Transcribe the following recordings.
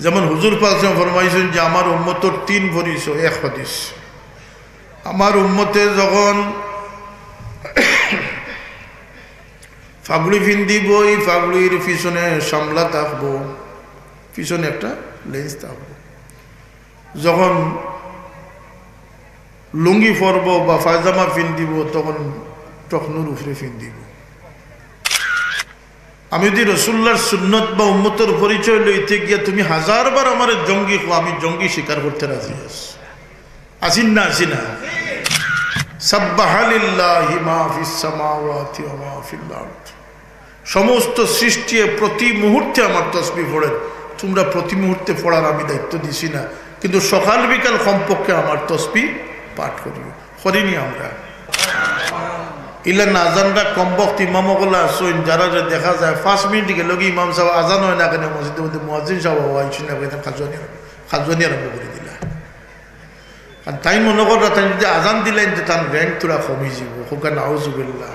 যেমন হুজুর পাক ফরমাইছেন যে আমার উম্মতর 3 পরিচয়, এক হাদিস। আমার উম্মতে যখন ফাগড়ি ফিন্দিব, এই ফাগড়ির পিছনে সামলা থাকবো, পিছনে একটা লেন্স থাকবো। যখন লুঙ্গি পরব বা পায়জামা ফিন্দিব তখন টকনুর উপরে ফিন্দিব। আমি যদি রসুল্লাহর সুন্নত বা উম্মতের পরিচয় লইতে গিয়া তুমি 1000বার আমার জঙ্গি হো, আমি জঙ্গি স্বীকার করতে রাজি আসিন না, আসি না? সাব্বাহা লিল্লাহি মা ফিস সামাওয়াতি ওয়া মা ফিল আরদ। সমস্ত সৃষ্টি প্রতি মুহূর্তে আমার তাসবিহ পড়েন। তোমরা প্রতি মুহূর্তে পড়ার আমি দায়িত্ব দিছি না, কিন্তু সকাল বিকাল কমপক্ষে আমার তাসবিহ পাঠ করিনি আমরা। ইলা আজানটা কম বক্ত ইমামগুলা আসুন, যারা দেখা যায় 5 মিনিট গেল কি ইমাম সাহেব আজান হয় না কেন মসজিদের মধ্যে, মুয়াজ্জিন সাহেব আইসি না খাজওয়ানি আরম্ভ করে দিলা। আর তাই মনে করা তাই যদি আজান দিলেন যে তার র্যাঙ্ক তোরা কমে যাব, হোকা নাউজুবিল্লাহ।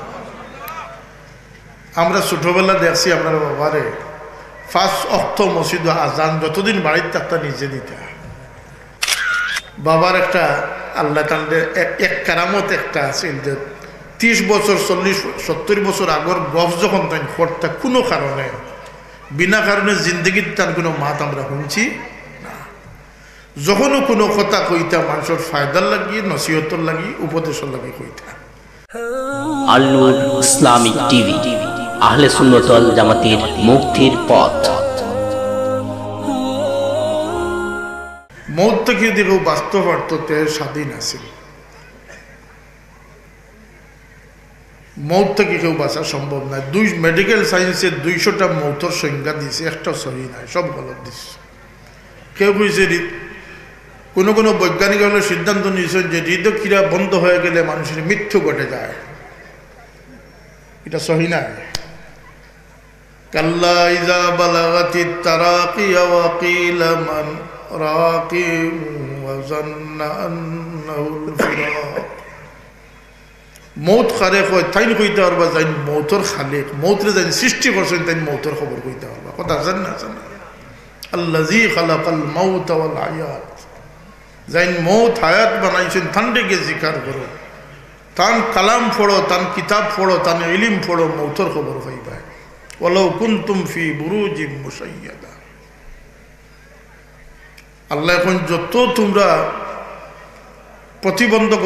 আমরা ছোটবেলা দেখছি আপনার বাবারে 5 ওয়াক্ত মসজিদ আজান যতদিন বাড়িতে থাকতা নিজে দিতা। বাবার একটা আল্লাহ তান্ডে এক কারামত একটা আছে যে 30 বছর 40-70 বছর আগর গফ যখন তাই করতা, কোনো কারণে বিনা কারণে জিন্দগির তার কোনো মাত আমরা শুনছি না। যখনও কোনো কথা কইতা মানুষের ফায়দার লাগি, নসিহতর লাগি, উপদেশের লাগি কইতা। আল নূর ইসলামিক টিভি, আহলে সুন্নাত ওয়াল জামাতের মুক্তির পথ। মৌত থেকে দেখো বাস্তব অর্থতে স্বাধীন আছিল। মৌত থেকে কেউ বাঁচা সম্ভব নয়। মেডিকেল সায়েন্সে 200টা মৌতর সংজ্ঞা দিয়েছে, একটা সহি নাই, সব গলত দিচ্ছে। কেউ কইছে কোনো বৈজ্ঞানিক হলে সিদ্ধান্ত নিয়েছেন যে হৃদক্রিয়া বন্ধ হয়ে গেলে মানুষের মৃত্যু ঘটে যায়, এটা সহি নাই। কাল্লা ইযা বালাগাতিত তারাকি ওয়া কিলা মান রাকি ওয়া যান্না আন্নাহুল ফিরাক। মৌত খারে কয় তাইন কইতে পারবা যাই মৌতর খালেক, মৌতরে যাই সৃষ্টি করছেন তাই মৌতর খবর কইতে পারবা। কথা জান না আল্লাযী খালাকাল মাউত ওয়াল হায়াত, যাই মৌত হায়াত বানাইছেন তানকে জিকার করো, তান কালাম পড়ো, তান কিতাব পড়ো, তান ইলম পড়ো, মৌতর খবর পাইবা। ওয়ালাউ কুনতুম ফি বুরুজিম মুশাইয়াদা। আল্লাহ এখন যত তোমরা প্রতিবন্ধক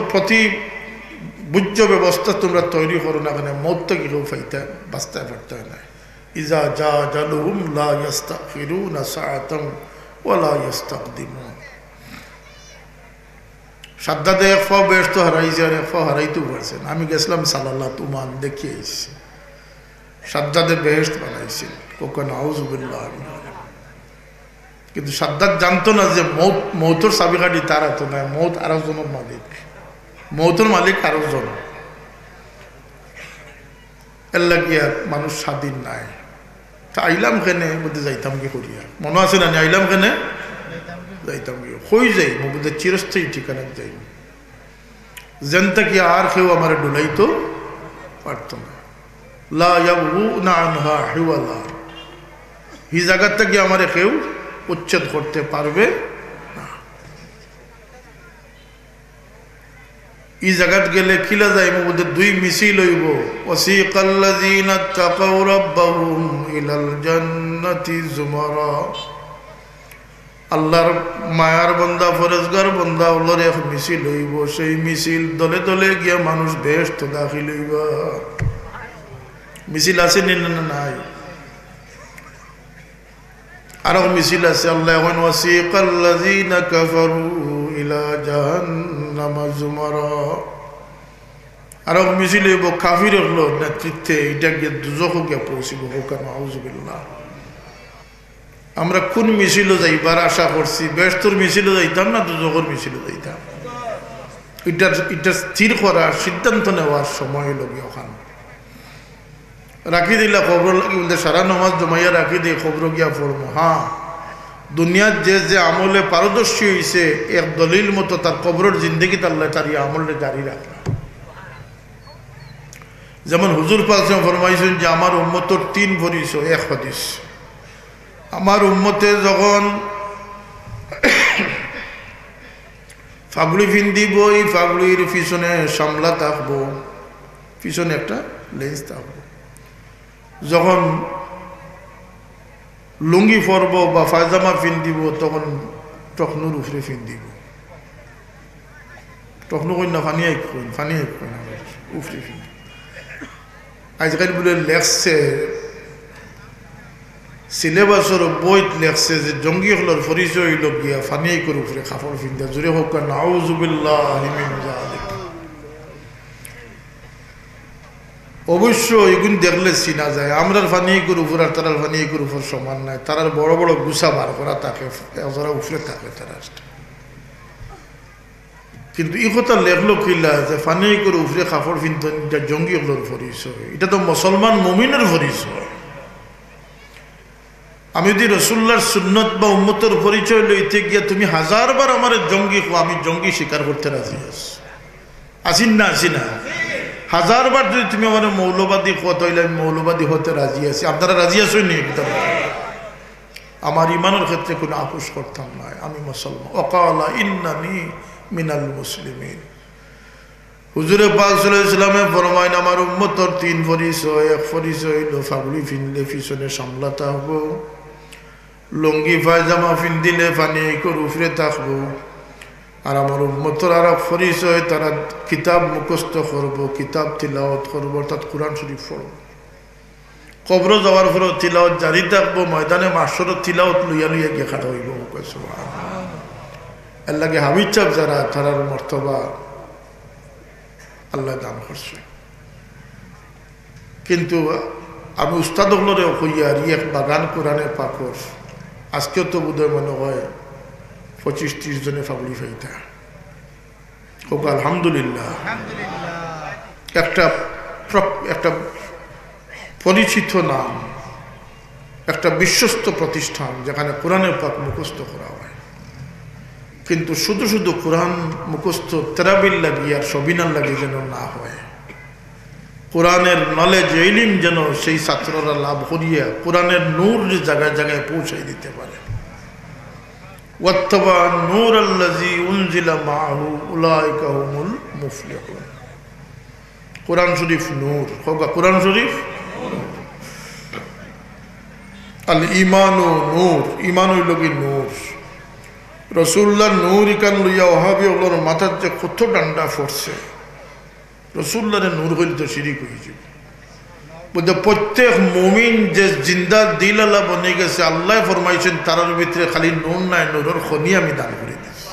বুঝ্য ব্যবস্থা তোমরা তৈরি করো না কেন, মৌত কেউ ফাইতে বাঁচতে পারতে না। ইজা যা জালুহুম লা ইস্তাগফিরুনা সাআতাম ওয়া লা ইস্তাকদিমুন। সাদ্দাদে এক ফা বেহেশত হারাইছে আর এক ফা হারাইতেও পারছেন। আমি গেছিলাম সালাল্লাহ তুমান দেখি আইছি, সাদ্দাদে বেহেশত বানাইছিল, কখন আউযুবিল্লাহ। কিন্তু সাদ্দাদ জানতো না যে মৌতর চাবিকাঠি তার হাতে নয়, মৌত আরো জনের মালিক, মৌতর মালিক আরো জন। এর লাগিয়া মানুষ স্বাধীন নাই। তা আইলাম কেনে বলতে যাইতাম কি করিয়া, মনে আছে না? আইলাম কেনে যাইতাম কি হয়ে যাই বলতে চিরস্থায়ী ঠিকানা যাই, যেন কি আর কেউ আমার ডুলাইতো পারত না। লা ইয়াবগুনা আনহা হিওয়ালা, এই জায়গার থেকে আমার কেউ উচ্ছেদ করতে পারবে না। এই জায়গাত গেলে কিলা যাইব বলতে 2 মিছিল হইব। ওয়াসিকাল্লাযীনা তাকাউ রাব্বাহুম ইলাল জান্নাতি যুমারা। আল্লাহর মায়ার বান্দা, ফরেজগার বান্দা ওলর এক মিছিল হইব। সেই মিছিল দলে দলে গিয়া মানুষ বেহেশত দাখিল হইবা। মিছিল আছে না নাই? আরো মিছিল আছে। আল্লাহ এখন ওয়াসিকাল্লাযীনা কাফারু ইলা জাহান্নামা যুমারা। আরো মিছিল হইব কাফিরের নেতৃত্বে, এটা গিয়ে দুজখে গিয়ে পৌঁছিব। হোকা নাউযুবিল্লাহ। আমরা কোন মিছিল যাইবার আশা করছি? বেহেশতের মিছিল যাইতাম না দুজখের মিছিল যাইতাম? এটা স্থির করার সিদ্ধান্ত নেওয়ার সময় লগে ওখান রাখি দিলা খবর লাগি বলতে সারা নমাজ জমাইয়া রাখি দিয়ে খবর গিয়া পড়বো। হ্যাঁ, দুনিয়ার যে আমলে পারদর্শী হয়েছে এক দলিল মতো তার কবরের জিন্দগি আল্লাহ তার আমলে জারি রাখলাম। যেমন হুজুর পাক ফরমাইছেন যে আমার উম্মতর 3 পরিচয়, এক হাদিস। আমার উম্মতে যখন ফাগড়ি ফিন্দিব, এই ফাগড়ির পিছনে সামলা থাকবো, পিছনে একটা লেন্স থাকবো। যখন লুঙ্গি পরব বা পায়জামা ফিন্দিব তখন টকনুর উপরে ফিন্দিব। টকনু কই না ফানি আইক কইন, ফানি আইক কইন উপরে ফিন্দিব। আজকাল বলে লেখছে সিলেবাসের বইত লেখছে যে জঙ্গি হলর পরিচয় হইল গিয়া ফানি আইকর উপরে কাপড় ফিন্দা। জোরে হোক নাউযু বিল্লাহি মিন যালিক। অবশ্য এগুন দেখলে চিনা যায়। আমরার ফানিয়ের উপর আর তারার ফানিয়ের উপর সমান নাই। তারার বড় বড় গুছা বার করা থাকে, যারা উপরে থাকে তারা। কিন্তু এই কথা লেখলো কিলা যে ফানিয়ের উপরে কাপড় ফিনতেন, এটা জঙ্গি হলোর পরিচয়, এটা তো মুসলমান মুমিনের পরিচয়। আমি যদি রসুল্লাহর সুন্নত বা উম্মতের পরিচয় লইতে গিয়া তুমি হাজারবার আমার জঙ্গি হো, আমি জঙ্গি স্বীকার করতে রাজি আছি। আসিন না, আসি না? হাজারবার যদি তুমি আমার মৌলবাদী হতে হইলে আমি মৌলবাদী হতে রাজি আছি। আপনারা রাজি আছেন নি? আমার ইমানের ক্ষেত্রে কোনো আপোষ করতাম না, আমি মুসলমান। ওয়াকালা ইন্নানি মিনাল মুসলিমিন। হুজুরে পাক সাল্লাল্লাহু আলাইহি ওয়াসাল্লামে ফরমায়েন আমার উম্মতের তিন পরিচয়। এক পরিচয় হইল ফাগড়ি ফিনলে পিছনে সামলাতে হবো, লুঙ্গি পায়জামা ফিন্দিলে ফানি করে উপরে থাকবো। আর আমার উম্মতের আর এক পরিচয়, তারা কিতাব মুখস্থ করবো, কিতাব তিলাওয়াত করবো, অর্থাৎ কোরআন শরীফ পড়ব। কবর যাওয়ার পরেও তিলাওয়াত জারি থাকবো, ময়দানে মাসর তিলাওয়াত লইয়া লইয়া গিয়ে খাটা হইব। এর লাগে হাবিজ চাপ যারা, তারার মর্তবা আল্লাহ দান করছে। কিন্তু আমি উস্তাদ হলরে কইয়া এক বাগান কোরআনে পাকর, আজকেও তো বোধহয় মনে হয় 25-30 জনে ফাগড়ি ফাইতা হোক। আলহামদুলিল্লাহ, একটা পরিচিত নাম, একটা বিশ্বস্ত প্রতিষ্ঠান যেখানে কোরআনের পাক মুখস্থ করা হয়। কিন্তু শুধু শুধু কোরআন মুখস্থ তেরাবিল লাগিয়ে আর সবিনার লাগিয়ে যেন না হয়। কোরআনের নলেজ ইলম যেন সেই ছাত্ররা লাভ করিয়া কোরআনের নূর জায়গায় জায়গায় পৌঁছাই দিতে পারে। ওয়াত্তাবা নূর আল্লাযী উনজিলা মাআহু উলাইকা হুমুল মুফলিহুন। কোরআন শরীফ নূর হোক, কোরআন শরীফ আল ঈমানু নূর, ঈমান হইল কি নূর। রসুল্লাহ নূর ইকান লইয়া ওহাবি ওগুলোর মাথার যে কত ডান্ডা পড়ছে। রসুল্লাহরে নূর হইল তো শিরিক হয়ে যাবে। বলতে প্রত্যেক মুমিন যে জিন্দা দিল আল্লাহ বনে গেছে, আল্লাহ ফরমাইছেন তারার ভিতরে খালি নূর নাই, নূরের খনি আমি দান করে দিয়েছি।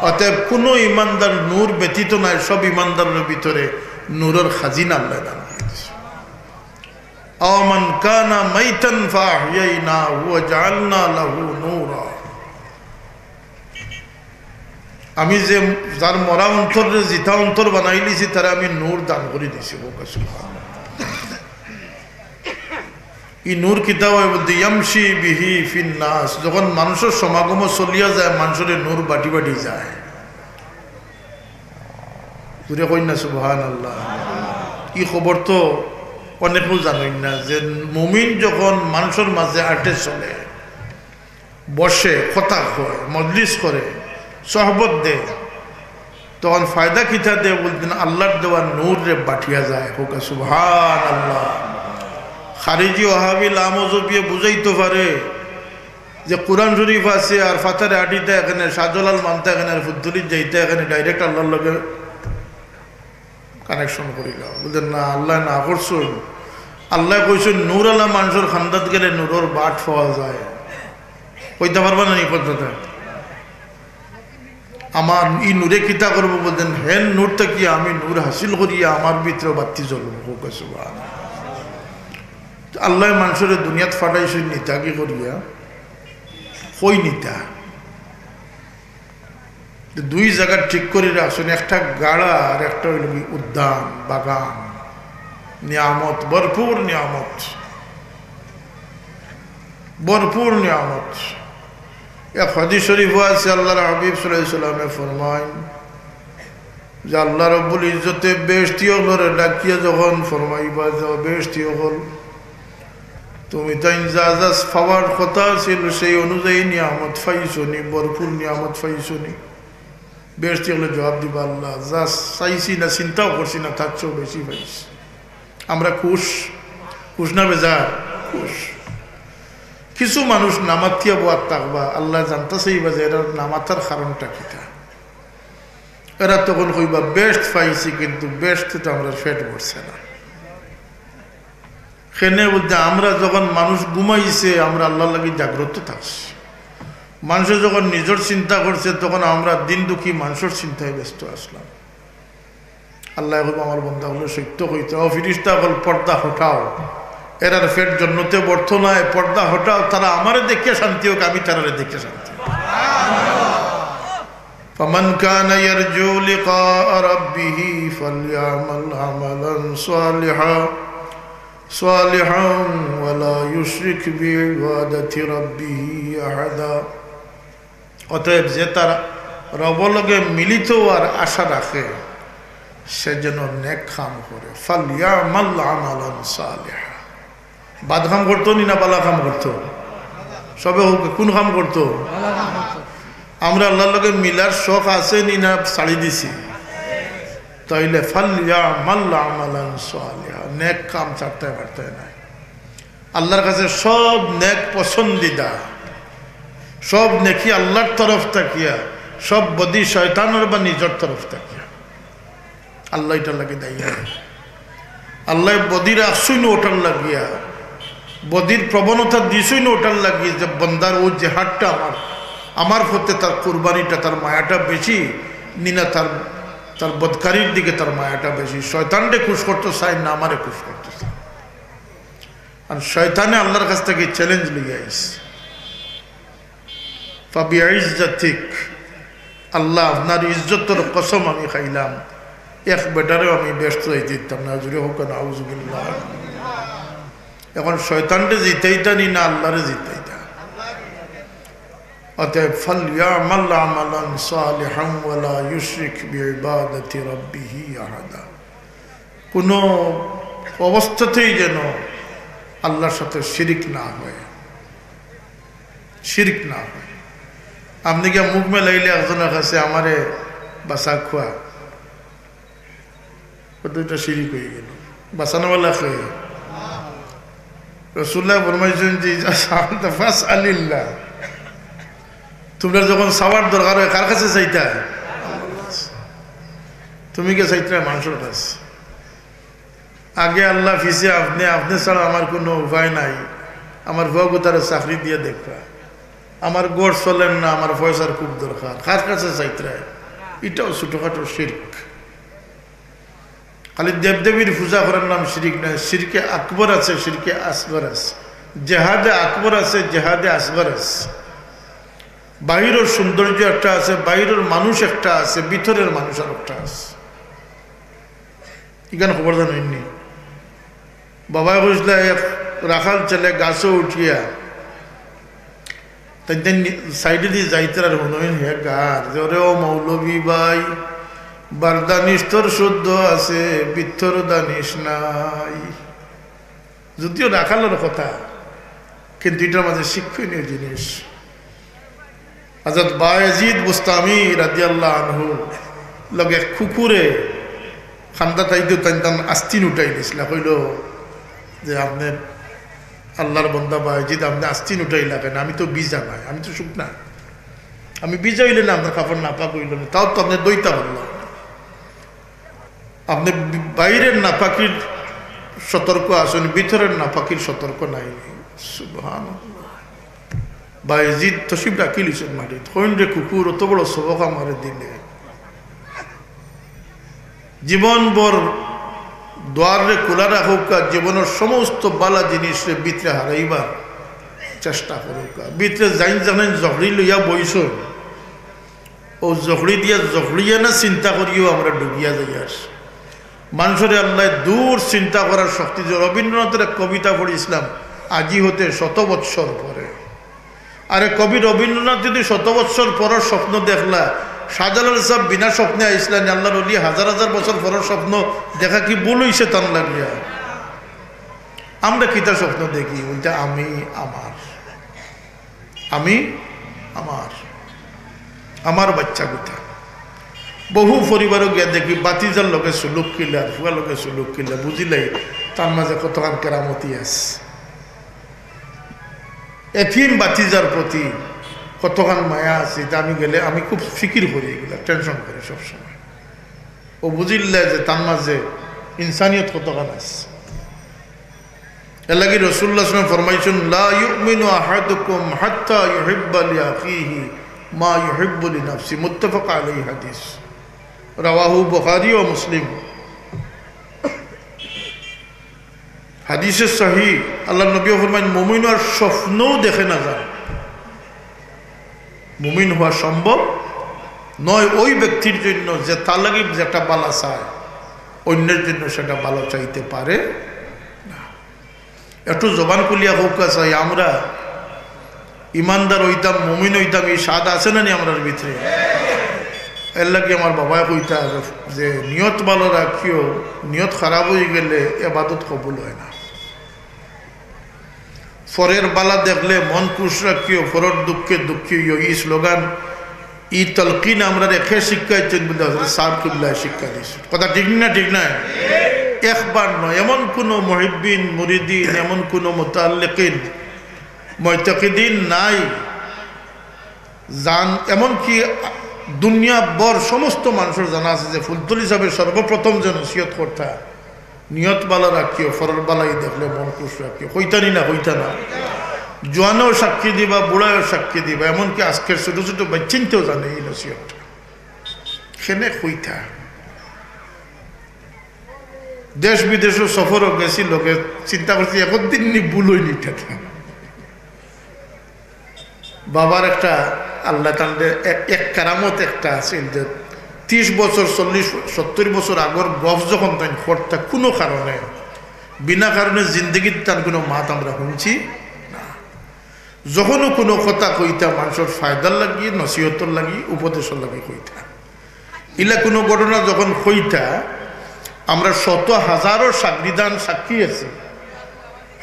অতএব কোনো ইমানদার নূর ব্যতীত নাই, সব ইমানদারের ভিতরে নূরের খাজিনা আল্লাহ দান করে দিয়েছে। আমান কানা মাইতান ফাহইয়াইনাহু ওয়া জাআলনা লাহু নূরা। আমি যে যার মরা অন্তর জিতা অন্তর বানাই দিছি, তারা আমি নূর দান করে দিছি। এই নূর কিতাব ইয়ামশি বিহি ফিন নাস। যখন মানুষের সমাগম চলিয়া যায়, মানুষের নূর বাটি বাটি যায়। তুই কই না সুবহানাল্লাহ। এই খবর তো অনেকেও জানেন না যে মুমিন যখন মানুষের মাঝে আটে চলে, বসে, কথা কয়, মজলিস করে, সহবত দে, তখন ফায়দা কিতা দে বলতেন আল্লাহর দেওয়া নূর রে বাঠিয়া যায়। হোক সুবহানাল্লাহ। খারিজি ওহাবি লামজবিয়ে বুঝাইতে পারে যে কোরআন শরীফ আছে আর ফাতারে আটিতে এখানে শাহজালাল মানতে এখানে আর ফুদ্দুলির যাইতে এখানে ডাইরেক্ট আল্লাহর লগে কানেকশন করিল। বুঝলেন না, আল্লাহ না করছেন। আল্লাহ কইছেন নূর আল্লাহ মানুষের খান্দাত গেলে নূরের বাট পাওয়া যায়। কইতে পারবা না এই পদ্ধতি? আমার ই নূরে কিতা করবো বলতেন, হেন নূরটা কি আমি নূর হাসিল করিয়া আমার ভিতরে বাতি জ্বলব। হোক সুবহানাল্লাহ। আল্লাহ মানুষের দুনিয়াত ফাটাইছে নিতা কি করিয়া, কই নিতা দুই জায়গা ঠিক করে রাখছেন, একটা গাড়া আর একটা হইল উদ্যান, বাগান, নিয়ামত, ভরপুর নিয়ামত, ভরপুর নিয়ামত। এক হাদিস শরীফ আছে, আল্লাহর হাবিব সাল্লাল্লাহু আলাইহি ওয়াসাল্লামে ফরমায় যে আল্লাহ রাব্বুল ইজ্জতে বেহেশতি হলরে ডাকিয়া যখন ফরমাইবা যাও বেহেশতি হল, তুমি তাই যা পাওয়ার কথা ছিল সেই অনুযায়ী নিয়ামত পাইছনি, ভরপুর নিয়ামত পাইছনি। বেহেশতি হলে জবাব দিবা আল্লাহ যা চাইছি না চিন্তাও করছি না তার চেয়েও বেশি পাইছি। আমরা খুশ, খুশ না বেজার? খুশ। কিছু মানুষ নামাতিয়া বোয়ার থাকবা, আল্লাহ জানতেছেই বা যে এরা নামাতার কারণটা কিটা। এরা তখন কইবা বেস্ট পাইছি, কিন্তু বেস্ট তো আমরা ফেট পড়ছে না। সেনে বলতে আমরা যখন মানুষ ঘুমাইছে আমরা আল্লাহর লাগি জাগ্রত থাকছি। মানুষের যখন নিজের চিন্তা করছে তখন আমরা দিন দুঃখী মানুষের চিন্তায় ব্যস্ত আসলাম। আল্লাহ আমার বন্ধা হলো সত্য কইতে, ও ফিরিস্তা হল পর্দা হটাও, এরার ফেট জন্নতে বর্ত নয়, পর্দা হটাও, তারা আমারে দেখে শান্তি হোক, আমি তারারে দেখে শান্তি হোক। فمن كان يرجو لقاء ربه فليعمل عملا صالحا ولا يشرك بعبادة ربه أحدا। অতএব যে তার রবলগে মিলিত আর আশা রাখে সে যেন নেক কাম করে। ফালইয়ামাল আমালান সালিহা। বাদ কাম করতো নি না বালা কাম করতো? সবে কোন কাম করতো? আমরা আল্লাহর লগে মিলার শখ আছে নি না ছাড়ি দিছি? তাইলে ফালইয়ামাল আমালান সালিহা, নেক কাম ছাড়তে পারতে নাই। আল্লাহর কাছে সব নেক পছন্দিদা, সব নেকি আল্লাহর তরফ তাকিয়া, সব বদি শয়তানের বা নিজের তরফ তাকিয়া। আল্লাহ এটা লাগে দাইয়া, আল্লাহ বদির আসুন ওটার লাগিয়া, বদির প্রবণতা দিছুই না ওটার লাগিয়ে যে বন্দার ও জেহাদটা আমার প্রতি তার কুরবানিটা, তার মায়াটা বেশি নিনা তার বদকারির দিকে তার মায়াটা বেশি। শয়তানরে খুশ করতে চাই না আমারে খুশ করতে চাই। আর শয়তানে আল্লাহর কাছ থেকে চ্যালেঞ্জ লিয়ে আইস, ফাবিইজ্জাতিক, আল্লাহ আপনার ইজ্জতের কসম আমি খাইলাম, এক বেটারেও আমি ব্যস্ত হয়ে দিতাম না। জুড়ে হোক না আউযুবিল্লাহ। এখন শয়তানরে জিতাইতা নি না আল্লাহরে জিতাইতা। অতএব ফালইয়ামাল আমালান সালিহান ওয়ালা ইউশরিক বিইবাদাতি রাব্বিহি আহাদা। কোনো অবস্থাতেই যেন আল্লাহর সাথে শিরিক না হয়, শিরিক না হয়। আপনি কি মুখ মেলাইলে একজনের কাছে আমারে বাসা খোয়া, দুইটা শিরিক হয়ে গেল। বাসানোওয়ালা খেয়ে রাসূলুল্লাহ ফরমাইছেন যে ফাসআলিল্লাহ, তোমরা যখন সাওয়ার দরকার হয় কার কাছে চাইতা? তুমি কে চাইতে? মানুষের কাছে। আগে আল্লাহ ফিসে আপনি ছাড়া আমার কোনো উপায় নাই, আমার ভগতার চাকরি দিয়ে দেখবা, আমার গড় চলেন না, আমার পয়সার খুব দরকার, কার কাছে চাইতে? এটাও ছোটখাটো শিরক। খালি দেবদেবীর পূজা করার নাম শিরিক নয়। শিরকে আকবর আছে, শিরকে আসগর আছে, জেহাদে আকবর আছে, জেহাদে আসগর আছে। বাহিরের সৌন্দর্য একটা আছে, বাহিরের মানুষ একটা আছে, ভিতরের মানুষ আর একটা আছে। এখানে খবর জানেননি? বাবা বুঝলে রাখাল ছেলে গাছও উঠিয়া তাই সাইডে দিয়ে যাইতে আর হনইন হে গার জরে ও মৌলবী ভাই, বারদানিস তোর শুদ্ধ আছে, বিত্তর দানিস নাই। যদিও রাখালের কথা, কিন্তু এটার মাঝে শিক্ষণীয় জিনিস। হযরত বায়েজিদ বুস্তামি রাদিয়াল্লাহু আনহু লগে কুকুরে খান্দা তাইতে তান আস্তিন উঠাই দিছিল। কইল যে আপনি আল্লাহর বন্দা বায়েজিদ, আপনি আস্তিন উঠাইলা কেন? আমি তো বিজা নাই, আমি তো শুকনা, আমি বিজা হইলে না আপনার কাপড় নাপাক হইল না, তাও তো আপনি দইতা বললাম। আপনি বাইরের নাপাকির সতর্ক আছেন, ভিতরের নাপাকির সতর্ক নাই। সুবহানাল্লাহ। বায়েজিদ তসিব রাখি লিছেন মাটি, হইন রে কুকুর অত বড় সবক আমারে দিলে। জীবনভর দ্বারে খোলা রাখুক, জীবনের সমস্ত বালা জিনিসের ভিতরে হারাইবার চেষ্টা করুক। ভিতরে যাই জানেন জহরি লইয়া বইস, ও জহরি দিয়া জহরিয়া না চিন্তা করিও আমরা ডুবিয়া যাই। আর মানুষের আল্লাহ দূর চিন্তা করার শক্তি। রবীন্দ্রনাথের এক কবিতা পড়িছিলাম, আজি হতে 100 বৎসর পরে। আরে কবি রবীন্দ্রনাথ যদি 100 বৎসর পরের স্বপ্ন দেখলা, শাহজালাল সাহেব বিনা স্বপ্নে আইসলেন, আল্লাহর ওলি হাজার হাজার বছর পরের স্বপ্ন দেখা কি ভুল হইছে তান লাগিয়া? আমরা কিতা স্বপ্ন দেখি? বলতে আমি আমার, আমি আমার, আমার বাচ্চা কোথা, বহু পরিবারও গিয়া দেখি বাতিজার লোকে সুলুক কিলে আর ফুয়া লোকে সুলুক কিলে বুঝিলাই তার মাঝে কতখান কেরামতি আছে। এথিম বাতিজার প্রতি কতখান মায়া আছে, এটা আমি গেলে আমি খুব ফিকির করি, এগুলা টেনশন করি সবসময়। ও বুঝিল্লা যে তার মাঝে ইনসানিয়ত কতখান আছে। এর লাগি রাসূলুল্লাহ সাল্লাল্লাহু আলাইহি ওয়াসাল্লাম ফরমাইছেন, লা ইউমিনু আহাদুকুম হাত্তা ইউহিব্বা লিআখিহি মা ইউহিব্বু লিনাফসি, মুত্তাফাক আলাইহি হাদিস, রাওয়াহু বুখারী ও মুসলিম। হাদিসে সহিহ, আল্লাহ নবী ফরমায়েন, মুমিন আর স্বপ্নও দেখে না যায়, মুমিন হওয়া সম্ভব নয় ওই ব্যক্তির জন্য যে তার লাগি যেটা বালা চায় অন্যের জন্য সেটা ভালো চাইতে পারে না। একটু জবান খুলিয়া হোক চাই আমরা ইমানদার হইতাম, মুমিন হইতাম, এই স্বাদ আছে না নি আমরার ভিতরে? এর লাগে আমার বাবায় কইতা যে নিয়ত ভালো রাখিও, নিয়ত খারাপ হয়ে গেলে ইবাদত কবুল হয় না। ফরের বালা দেখলে মন খুশ রাখিও, ফরর দুঃখে দুঃখী হইও। এই স্লোগান, ই তলকিন আমরা রেখে শিক্ষাইছেন বলে সাহেব কিবলায় শিক্ষা দিয়েছে। কথা ঠিক না? ঠিক না? একবার নয়, এমন কোনো মুহিব্বিন মুরিদিন, এমন কোনো মুতাল্লিকিন মুতাকিদিন নাই জান, এমনকি দুনিয়া বর সমস্ত মানুষের জানা আছে যে ফুলতলি হিসাবে সর্বপ্রথম যে নসিহত করতা, নিয়ত বালা রাখিও, ফরর বালাই দেখলে মন খুশ রাখিও। হইতানি না? হইতা না? জোয়ানেও সাক্ষী দিবা, বুড়ায়ও সাক্ষী দিবা, এমনকি আজকের ছোট ছোট বাচ্চিনতেও জানে এই নসিহতটা। সেনে হইতা দেশ বিদেশও সফরও গেছি, লোকে চিন্তা করছি একদিন নি ভুল হইনি। বাবার একটা আল্লাহ তাআলা এক কারামত একটা আছে যে 30 বছর 40-70 বছর আগর গফ যখন তাই করতা, কোনো কারণে বিনা কারণে জিন্দগির তার কোনো মাত আমরা শুনছি না। যখনও কোনো কথা কইতা মানুষের ফায়দার লাগি, নসিহতর লাগি, উপদেশের লাগি কইতা। ইলা কোনো ঘটনা যখন কইতা, আমরা শত হাজারো সাক্ষীদান সাক্ষী আছে,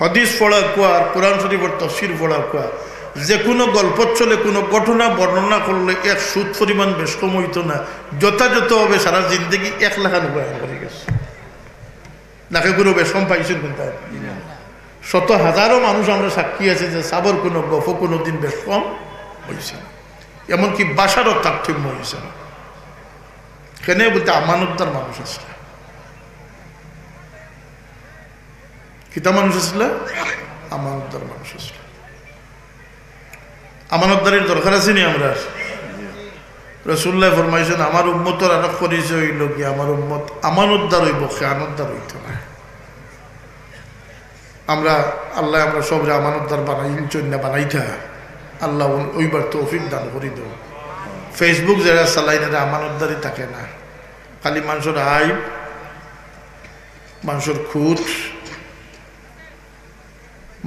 হাদিস পড়া কোয়া, কোরআন শরীফের তাফসীর পড়া কোয়া, যে কোনো গল্প চলে কোনো ঘটনা বর্ণনা করলে এক সুদ পরিমাণ বেশ কম হইতো না, যথাযথভাবে সারা জিন্দগি 1 লাখ বয়ান করে গেছে। নাকে কোনো বেশ কম পাইছেন কিন্তু শত হাজারো মানুষ আমরা সাক্ষী আছে যে সাবর কোনো গফ কোনো দিন বেশ কম হয়েছে না, এমনকি বাসারও তারতম্য হয়েছে না। কেন বলতে আমানতদার মানুষ আসলে, কিতা মানুষ আসলে? আমানতদার মানুষ আসলে। আমানতদারির দরকার আছে নি আমরা? রাসূলুল্লাহ ফরমাইছেন, আমার উম্মতের আরেক পরিচয় হইল কি, আমার উম্মত আমানতদার হইব, খেয়ানতদার হইত না। আমরা আল্লাহ আমরা সবরে আমানতদার বানাই চন্যা বানাইতা, আল্লাহ ওইবার তৌফিক দান করি দেব। ফেসবুক যারা চালাই না আমানতদারি থাকে না, খালি মানুষের আইব, মানুষের খুঁত,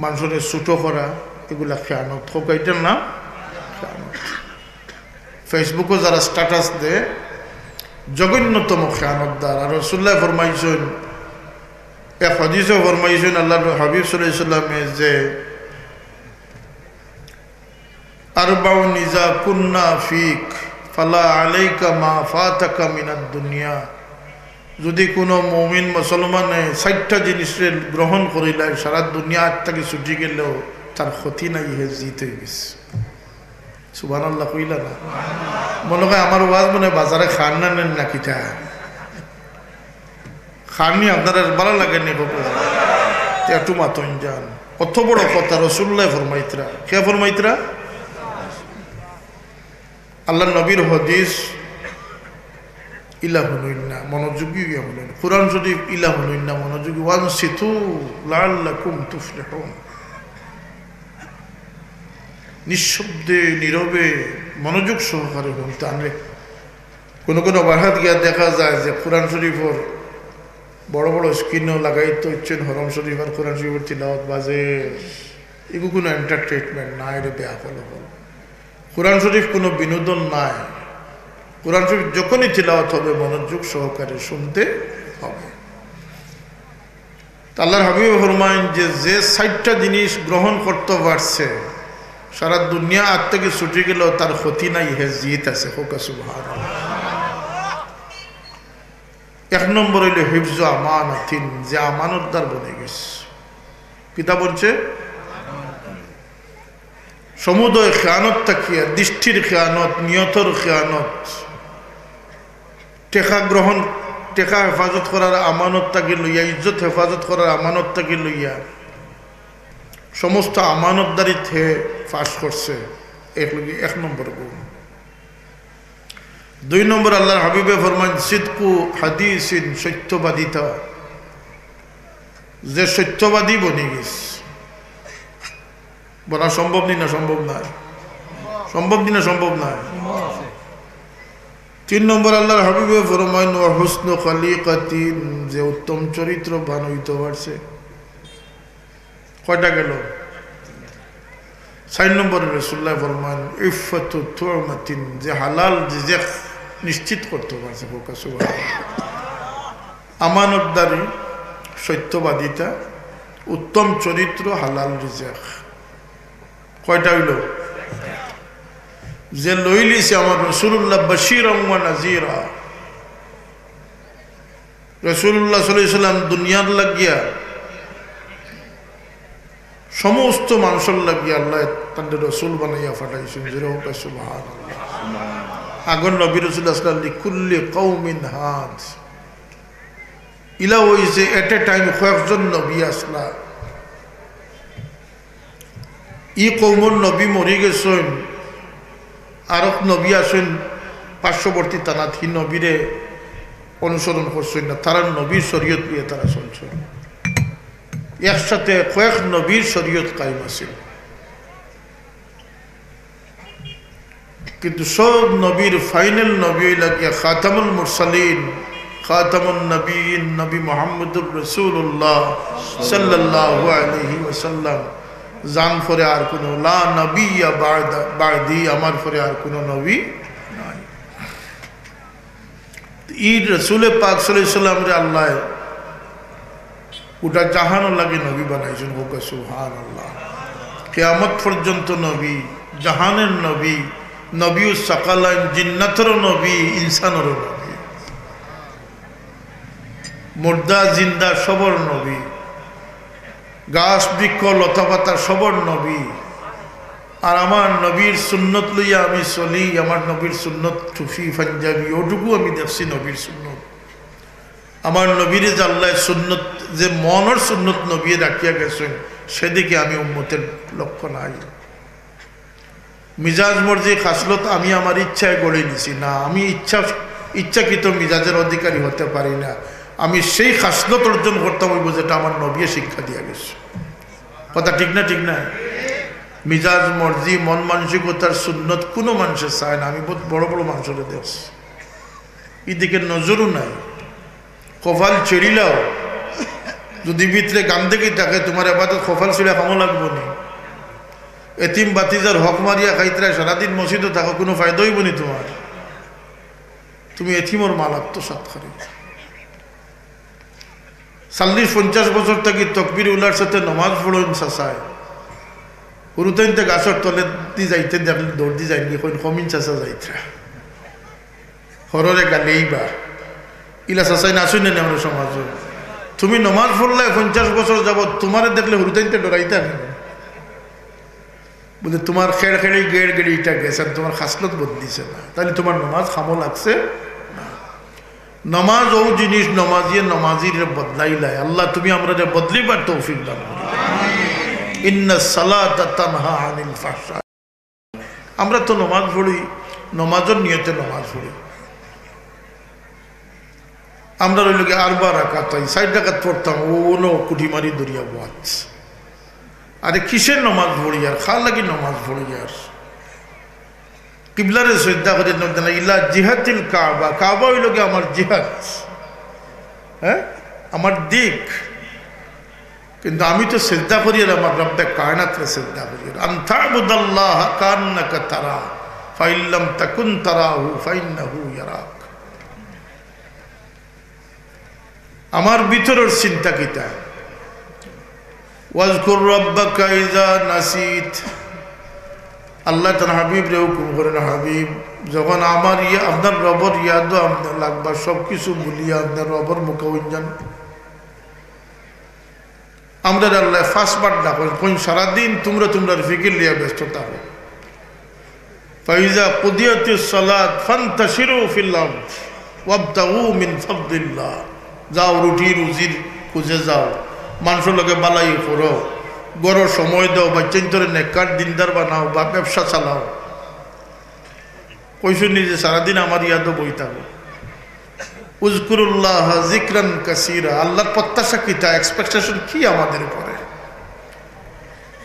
মানুষের ছোটো করা, এগুলা খেয়ানত হোক, এটার নাম খেয়ানত। ফেসবুকও যারা স্ট্যাটাস দেয় জঘন্যতম খেয়ানতদার। আর রাসূলুল্লাহ ফরমাইছেন, এক হাদিসে ফরমাইছেন আল্লাহর হাবিব সাল্লাল্লাহু আলাইহি ওয়াসাল্লামে যে আরবাউন ইযা কুন্না ফিক ফালা আলাইকা মা ফাতাকা মিনাদ দুনিয়া, যদি কোনো মুমিন মুসলমানে 60টা জিনিসের গ্রহণ করিলাই, সারা দুনিয়া থেকে ছুটি গেলেও তার ক্ষতি নাই, হে জিতে গেছে। সুবহানাল্লাহ কইলা না? মনে হয় আমার ওয়াজ মনে বাজারে খান না নেন না, কিটা খাননি আপনার ভালো লাগেনি? একটু মাতন যান, অত বড় কথা রাসূলুল্লাহ ফরমাইতরা। কে ফরমাইতরা? আল্লাহ নবীর হাদিস, ইলা হইন না মনোযোগী হলেন, কোরআন শরীফ ইলা হইন না মনোযোগী, ওয়ানসিতু লাআল্লাকুম তুফলিহুন, নিঃশব্দে নীরবে মনোযোগ সহকারে শুনতে আনলে। কোনো কোনো বাহাত গিয়া দেখা যায় যে কোরআন শরীফের বড় বড় স্ক্রিনও লাগাইতে হচ্ছেন হরম শরীফ আর কোরআন শরীফের তিলাওয়াত বাজে, এগুলো কোনো এন্টারটেনমেন্ট নাই রে, বেয়া ফলো। কোরআন শরীফ কোনো বিনোদন নাই। কোরআন শরীফ যখনই তিলাওয়াত হবে মনোযোগ সহকারে শুনতে হবে। আল্লাহর হাবিব ফরমায়েন যে 60টা জিনিস গ্রহণ করতে পারছে, সারা দুনিয়া আজ থেকে ছুটি গেলেও তার ক্ষতি নাই, হে জিত আছে। হোক সুবহানাল্লাহ। এক নম্বর হইল হিফজ আমানাতিন, যে আমানতদার বনে গেছে। কিতাব বলছে সমুদয় খেয়ানত তাকিয়া, দৃষ্টির খেয়ানত, নিয়তর খেয়ানত, টেকা গ্রহণ, টেকা হেফাজত করার আমানত তাকে লইয়া, ইজ্জত হেফাজত করার আমানত তাকে লইয়া সমস্ত আমানতদারিতে ফাঁস করছে। এক নম্বর গুণ। 2 নম্বর আল্লাহর হাবিবে ফরমান সিদকু হাদিসিন, সত্যবাদিতা, যে সত্যবাদী বনি গেছে। বলা সম্ভব নি না? সম্ভব নয়। সম্ভব নি না? সম্ভব নয়। 3 নম্বর আল্লাহর হাবিবে ফরমান ওয়া হুসনু খালিকাতিন, যে উত্তম চরিত্রবান হইতে পারছে। কয়টা গেল? 4 নম্বর রাসূলুল্লাহ ফরমান ইফাতু তুমাতিন, যে হালাল রিজিক নিশ্চিত করতে পারছে। আমানতদারি, সত্যবাদিতা, উত্তম চরিত্র, হালাল রিজিক। কয়টা হইল? যে লইলিছে আমার রাসূলুল্লাহ বাশীরাম ওয়া নাযীরা। রাসূলুল্লাহ সাল্লাল্লাহু আলাইহি সাল্লাম দুনিয়ার লাগিয়া, সমস্ত মানুষের লাগিয়া আল্লাহ তাদের রসুল বানাইয়া ফাটাইছেন। যেরকম সুবহানাল্লাহ। আগর নবী রাসূলুল্লাহ সাল্লাল্লাহু আলাইহি লিকুল্লি কওমিন হাদ, ইলা হইছে এট এ টাইম কয়েকজন নবী আসলা। ই কৌমর নবী মরি গেছেন, আর নবী আসেন পার্শ্ববর্তী তানাত, হি নবীরে অনুসরণ করছেন না, তারা নবীর শরীয়ত নিয়ে তারা চলছেন। একসাথে কয়েক নবীর শরীয়ত কায়েম আছে, কিন্তু সব নবীর ফাইনাল নবী লাগিয়া খাতামুল মুরসালিন, খাতামুন নবীন, নবী মুহাম্মদুর রাসূলুল্লাহ সাল্লাল্লাহু আলাইহি ওয়াসাল্লাম। জান পরে আর কোনো লা নবিয়্যা বা'দি, আমার পরে আর কোনো নবী নাই। ই রাসূল পাক সাল্লাল্লাহু আলাইহি ওয়াসাল্লাম রে আল্লাহ ওটা জাহানও লাগে নবী বানাইছেন। হোক সুবহানাল্লাহ। কিয়ামত পর্যন্ত নবী, জাহানের নবী, নবীউস সাকালাইন, জিন্নাতেরও নবী, ইনসানেরও নবী, মুর্দা জিন্দা সবর নবী, গাছ বৃক্ষ লতা পাতা সবর নবী। আর আমার নবীর সুন্নত লইয়া আমি চলি, আমার নবীর সুন্নত টুফি পাঞ্জাবি ওটুকু আমি দেখছি নবীর সুন্নত। আমার নবীর যে আল্লাহ সুন্নত, যে মনের সুন্নত নবী রাখিয়া গেছেন, সেদিকে আমি উম্মতের লক্ষ্য নাই। মিজাজ মর্জি খাসলত আমি আমার ইচ্ছায় গড়ে নিছি না, আমি ইচ্ছাকৃত মিজাজের অধিকারী হতে পারি না। আমি সেই খাসলত অর্জন করতাম হইব যেটা আমার নবী শিক্ষা দিয়া গেছে। কথা ঠিক না? ঠিক না? মিজাজ মর্জি মন মানসিকতার সুন্নত কোনো মানুষের চায় না। আমি বহুত বড় বড় মানুষের দেখছি, এদিকে নজরও নাই। কপাল ছেড়িলাও যদি ভিতরে গান্ধেকি থাকে, তোমার এবাদত কপাল ছিঁড়া খামো লাগবো না। এতিম বাতিজার হক মারিয়া খাইতরা সারাদিন মসজিদে থাকো, কোনো ফায়দা হইব নি তোমার। তুমি এতিমর মাল আত্মসাৎ করে 40-50 বছর থাকি তকবির উলার সাথে নমাজ পড়েন চাচায়, হুরুতাইনতে গাছর তলে দি যাইতে দেখলে দৌড় দি যায়নি, কমিন চাচা যাইতরা হররে গালেই বা ইলা চাচাই নাচুই না আমরা সমাজ। তুমি নমাজ পড়লে 50 বছর যাবৎ, তোমারে দেখলে হুরুতাইনতে ডরাইতে আনি বলে তোমার খেড় খেড়ে গেড় গেড়ে ইটা গেছেন, তোমার খাসলত বদলিছে না, তাহলে তোমার নমাজ খামো লাগছে না। নমাজ ও জিনিস নমাজিয়ে নমাজির বদলাইলাই। আল্লাহ তুমি আমরা বদলিবার তৌফিক দান করো। ইন্নাস সালাতা তানহা আনিল ফাহশা। আমরা তো নমাজ পড়ি, নমাজের নিয়তে নমাজ পড়ি। আমরা রইল কি 4 রাকাত, 4 রাকাত পড়তাম, ও কুঠি মারি দরিয়া বাজ। আরে কিসের নমাজ পড়ি আর খা লাগি নমাজ পড়ি আর কিবলারে শ্রদ্ধা করে ইলা জিহাতিল কাবা। কাবা হইল কি আমার জিহাদ, হ্যাঁ আমার দিক। কিন্তু আমি তো শ্রদ্ধা করি আর আমার রব্বে কায়নাতরে শ্রদ্ধা করি। আনতাবুদাল্লাহ কান্নাকা তারা ফাইল্লাম তাকুন তারাহু ফাইন্নাহু ইয়ারাক। আমার ভিতরের চিন্তা কিতা, ওয়াজকুর রাব্বাকা ইযা নাসিত, আল্লাহ তার হাবিব রে হুকুম করেন, হাবিব যখন আমার আপনার রবর ইয়াদও আপনার লাগবা, সব কিছু ভুলিয়া আপনার রবর মুখে উঞ্জান। আমরা আল্লাহ ফার্স্টবার ডাকেন, কোন সারাদিন তোমরা ফিকির লিয়া ব্যস্ত থাকো। ফাইজা কুদিয়াতিস সালাত ফান্তাশিরু ফিল আরদ ওয়াবতাগু মিন ফাদলিল্লাহ। যাও রুটি রুজির খুঁজে যাও, মানুষের লগে বালাই করো, গড় সময় দাও, বাচ্চান্তরে নেকার দিনদার বানাও বা ব্যবসা চালাও। কইসু নিজে সারাদিন আমার ইয়াদও বই থাকো। উযকুরুল্লাহ যিকরান কাসীরা। আল্লাহর প্রত্যাশা কি, তা এক্সপেকটেশন কি আমাদের উপরে?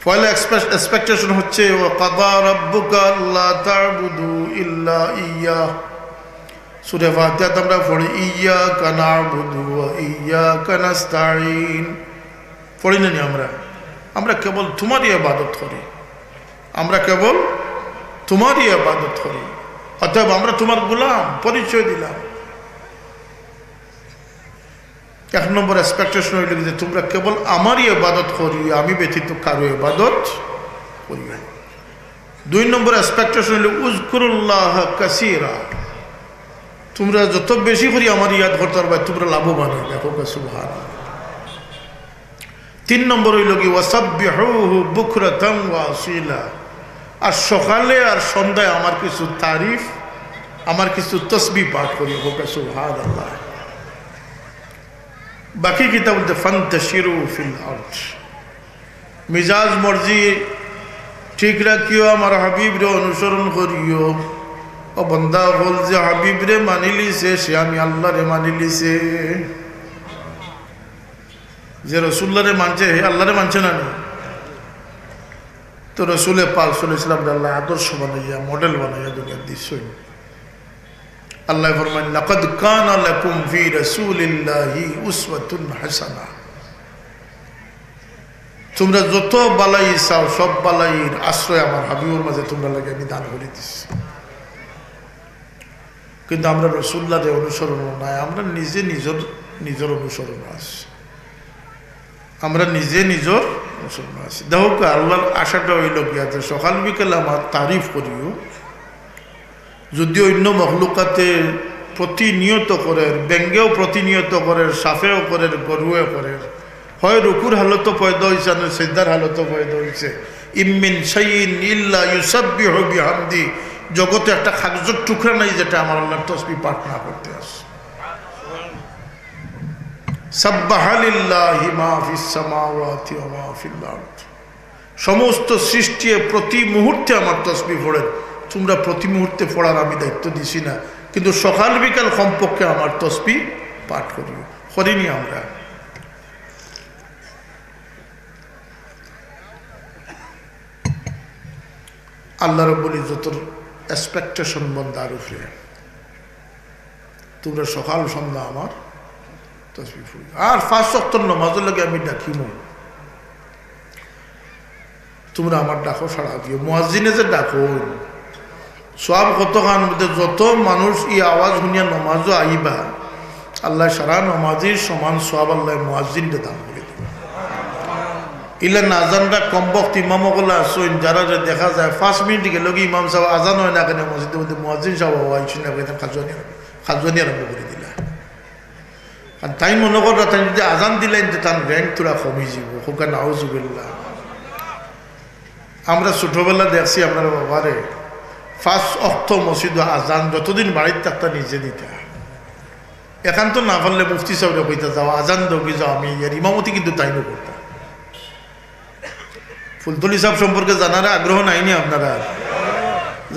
পয়লা এক্সপেকটেশন হচ্ছে ওয়া কাদা রাব্বুকা আল্লা তা'বুদু ইল্লা ইয়্যাহ। সূরা ফাতিহা আমরা পড়ি ইয়্যাকা না'বুদু ওয়া ইয়্যাকা নাস্তাঈন। পড়ি না আমরা কেবল তোমারই ইবাদত করি, আমরা কেবল তোমারই ইবাদত করি, অতএব আমরা তোমার গোলাম, পরিচয় দিলাম। এক নম্বর এক্সপেকটেশন হইল যে তোমরা কেবল আমারই ইবাদত করি, আমি ব্যতীত কারো ইবাদত করি না। দুই নম্বর এক্সপেকটেশন হইল উযকুরুল্লাহ কাসীরা। তোমরা যত বেশি করে আমার ইয়াদ করতে পারবে তোমরা লাভবান হবে। দেখো সুবহানাল্লাহ। তিন নম্বর হইল কি ওয়াসাব্বিহুহু বুকরাতান ওয়া আসীলা। আর সকালে আর সন্ধ্যায় আমার কিছু তারিফ, আমার কিছু তসবিহ পাঠ করি। হোক সুবহানাল্লাহ। বাকি কিতাব বলতে ফান্তাশিরু ফিল আরদ। মিজাজ মর্জি ঠিক রাখিও, আমার হাবিব রে অনুসরণ করিও। ও বন্দা বল যে হাবিব রে মানি লিছে, সে আমি আল্লাহ রে মানি লিছে। যে রসুল্লাহ রে মানছে, হে আল্লাহ রে মানছে না। তো রসুলে পাক সাল্লাল্লাহু আলাইহি ওয়াসাল্লাম আল্লাহ আদর্শ বানাইয়া, মডেল বানাইয়া দুনিয়ার দিচ্ছেন। আল্লাহ ফরমান লাকাদ কানা লাকুম ফি রাসূলিল্লাহি উসওয়াতুন হাসানা। তোমরা যত বালাই চাও সব বালাইয়ের আশ্রয় আমার হাবিবের মাঝে তোমরা লাগে আমি দান করে দিচ্ছি। কিন্তু আমরা রাসূলুল্লাহর অনুসরণ নাই, আমরা নিজে নিজের অনুসরণ আছি, আমরা নিজে নিজের অনুসরণ আছি। দেখো আল্লাহর আশাটা হইল কি আছে, সকাল বিকেল আমার তারিফ করিও। যদি অন্য মখলুকাতে প্রতিনিয়ত করে, ব্যঙ্গেও প্রতিনিয়ত করে, সাফেও করে, গরুয়ে করে, হয় রুকুর হালত পয়দা হয়েছে না সিজদার হালত পয়দা হয়েছে। ইমিন শাইইন ইল্লা ইউসাব্বিহু বিহামদি। জগতে একটা কাগজের টুকরা নাই যেটা আমার আল্লাহর তাসবিহ পাঠ না করতে আসে। সাব্বাহা লিল্লাহি মা ফিস সামাওয়াতি ওয়া মা ফিল আরদ। সমস্ত সৃষ্টি প্রতি মুহূর্তে আমার তাসবিহ পড়ে। তোমরা প্রতি মুহূর্তে পড়ার আমি দায়িত্ব দিছি না, কিন্তু সকাল বিকাল কমপক্ষে আমার তাসবিহ পাঠ করিও। করিনি আমরা। আল্লাহ রাব্বুল ইজ্জতের এক্সপেকটেশন বন্দার উপরে, তোমরা সকাল সন্ধ্যা আমার তাসবিহ পড়িও। আর ৫ ওয়াক্ত নামাজের লাগে আমি ডাকিমু, তোমরা আমার ডাকো সাড়া দিও। মুয়াজ্জিনে যে ডাকো সব কতখান যত মানুষ এই আওয়াজ শুনিয়া নমাজও আইবা, আল্লাহ সারা নমাজির সমান সব আল্লাহ মুয়াজ্জিনকে দান করে দেবে। ইলা নাজানরা কমবক্ত ইমামগুলো আসুন, যারা দেখা যায় 5 মিনিট গেল কি ইমাম সাহেব আজান হয় না কেন মসজিদের মধ্যে, মুয়াজ্জিন সাহেব আইসি না কেন খাজওয়ানি আরম্ভ করে দিলা। আর তাই মনে কররা তাই যদি আজান দিলেন যে তার র্যাঙ্ক তোরা কমে যাব। হোকা নাউজুবিল্লাহ। আমরা ছোটবেলা দেখছি আপনার বাবারে 5 ওয়াক্ত মসজিদ আজান যতদিন বাড়িতে থাকতা নিজে দিতা। এখান তো না পারলে মুফতি সাহেবরা কইতা যাও আজান দৌকি যাও, আমি এর ইমামতি কিন্তু তাই না করতাম। ফুলতলি সাহেব সম্পর্কে জানার আগ্রহ নাইনি আপনারা?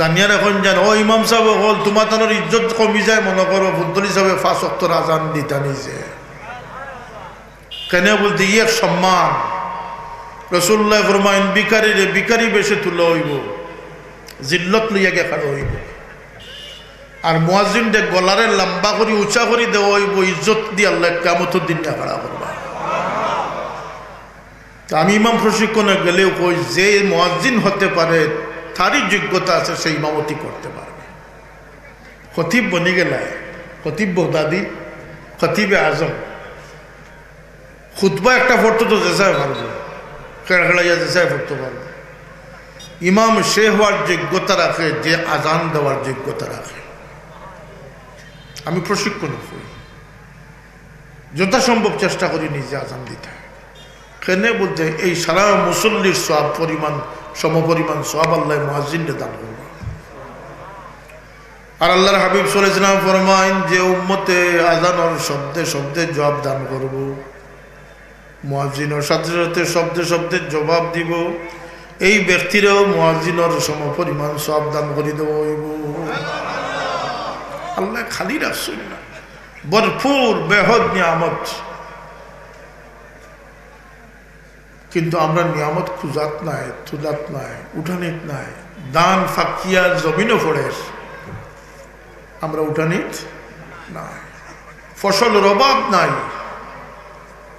জানিয়ার এখন জান ও ইমাম সাহেব হল তোমার তানোর ইজ্জত কমি যায় মনে করো। ফুলতলি সাহেব 5 ওয়াক্তর আজান দিতা নিজে কেন বলতে ই এক সম্মান। রাসূলুল্লাহ ফরমাইন বিকারি রে বিকারি বেশে তুলা হইব, জিল্লত লইয়া গে খাড়ো হইব। আর মুয়াজ্জিন দে গলারে লম্বা করে উঁচা করে দেওয়া হইব, ইজ্জত দিয়ে আল্লাহ কিয়ামতের দিন খাড়া করবা। আমি ইমাম প্রশিক্ষণে গেলেও কই যে মুয়াজ্জিন হতে পারে তারই যোগ্যতা আছে, সেই ইমামতি করতে পারবে। খতিব বনি গেলায়, খতিব বগদাদি, খতিবে আজম খুতবা একটা পড়তে তো যেসায় পারবে, খেড়া খেড়াইয়া যেসায় পড়তে পারবে। ইমাম সে হওয়ার যোগ্যতা রাখে যে আজান দেওয়ার যোগ্যতা রাখে। আমি প্রশিক্ষণ করি, যথাসম্ভব চেষ্টা করি নিজে আজান দিতে। কেন বলতে এই সারা মুসল্লির সওয়াব পরিমাণ সমপরিমাণ সওয়াব আল্লাহ মুয়াজ্জিনকে দান করবে। আর আল্লাহর হাবিব সাল্লাল্লাহু আলাইহি ওয়াসাল্লাম ফরমায়েন যে উম্মতে আজানের শব্দে শব্দে জবাব দান করব, মুয়াজ্জিনের সাথে সাথে শব্দে শব্দে জবাব দিব, এই ব্যক্তিরও মুয়াজ্জিনের সমপরিমাণ সওয়াব দান করে দেব। আল্লাহ খালি রাখছেন না, ভরপুর বেহদ নিয়ামত, কিন্তু আমরা নিয়ামত খুঁজাত নাই, তুলাত নাই, উঠানিত নাই। দান ফাঁকিয়া জমিনও পড়ে, আমরা উঠানিত নাই। ফসলের অভাব নাই,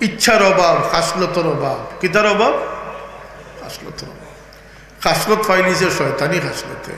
ইচ্ছার অভাব, খাসলতের অভাব। কিতার অভাব? খাসলতের অভাব। খাসলত পাইলিছে শয়তানি খাসলতে।